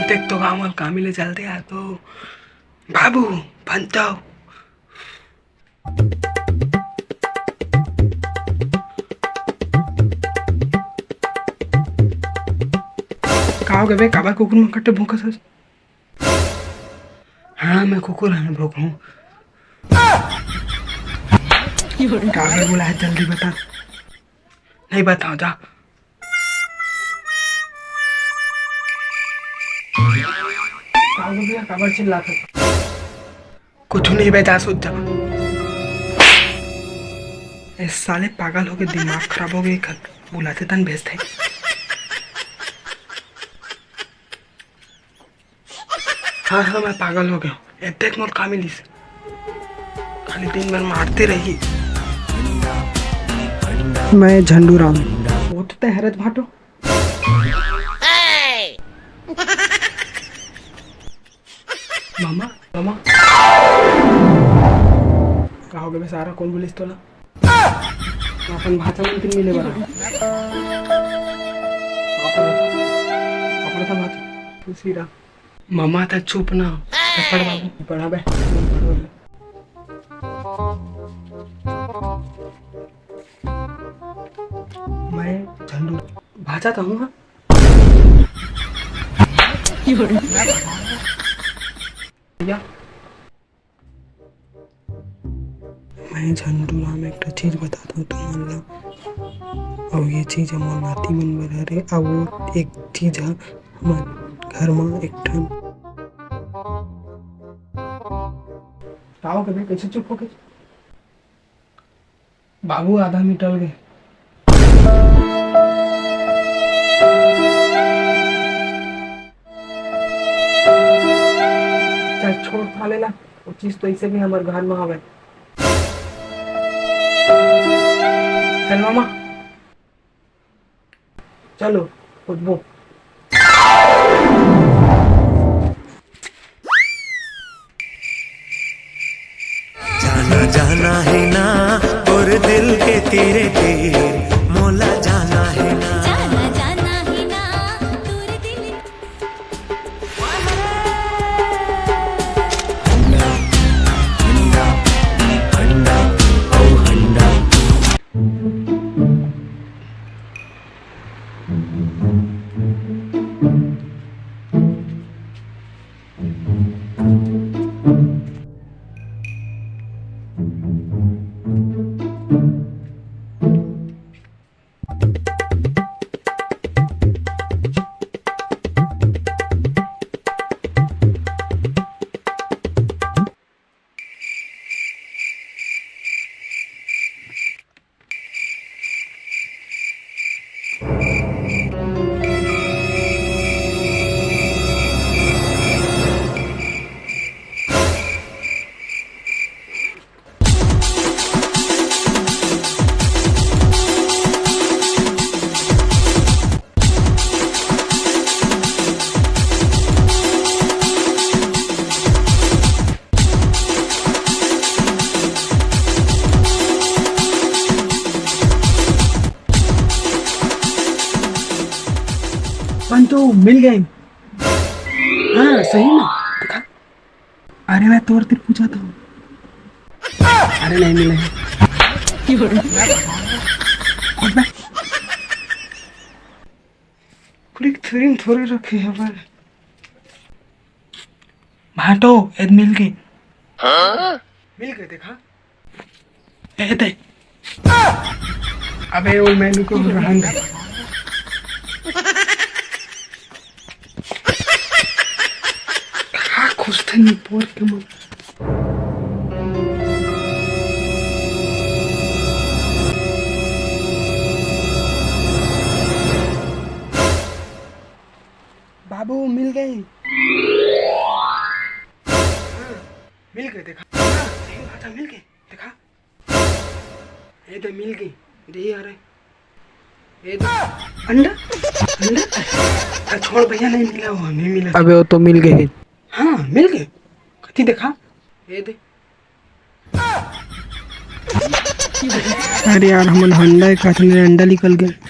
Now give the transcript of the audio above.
देख तो गाँव कहाँ मिले चलते यार तो बाबू बनता हो। कहाँ हो गए बे काबा कुकुर में कट्टे भूखा सच। हाँ मैं कुकुर है भूख हूँ। काबर बुलाया जल्दी बता। नहीं बताओ जा। काबर चिल्ला था कुछ नहीं बेटा सोच जा। इस साले पागल हो गए दिमाग खराब हो गए बुलाते तन भेजते। हाँ हाँ मैं पागल हो गया एक मोर काम मिली खाली दिन भर मारते रही। मैं झंडू राम वो तो हैरत भाटो। मामा मामा कहा हो गया सारा कौन बोलिस तो ना अपन भाषा मंत्री मिले बड़ा अपना था भाषा सीरा मामा था चुप ना पढ़ बाबू पढ़ा बे। मैं झंडू भाषा था हूँ। या मैं झंडू राम एक चीज बताता हूँ तुम मान लो और ये चीज हमारे नाती मन में रह रहे और वो एक चीज है हमारे घर में एक ठन आओ कभी कैसे चुप हो गए बाबू आधा मिटल गए। छोड़ था लेला वो चीज तो ऐसे भी हमारे घर में आवे। चल मामा चलो खुदबो जाना जाना है ना और दिल के तेरे तीर मोला जाना है ना जाना जाना है ना तोरे दिल हंडा हंडा ओ हंडा। तो मिल गए। हाँ सही ना देखा। अरे मैं तोड़ तिर पूछा था। अरे नहीं मिले क्लिक थोड़े रखे हैं पर भाटो एद मिल गई। मिल गए देखा ए दे अबे वो मैनू को रहंगा खुश थे नहीं पोर के मन बाबू मिल गई। मिल गए देखा मिल गए देखा ये तो मिल गई दे आ रहे ये तो अंडा अंडा छोड़ भैया नहीं मिला वो नहीं मिला। अबे वो तो मिल गए। हाँ मिल गए कथी देखा ये दे। अरे यार हम अंडा एक अंडा निकल गए।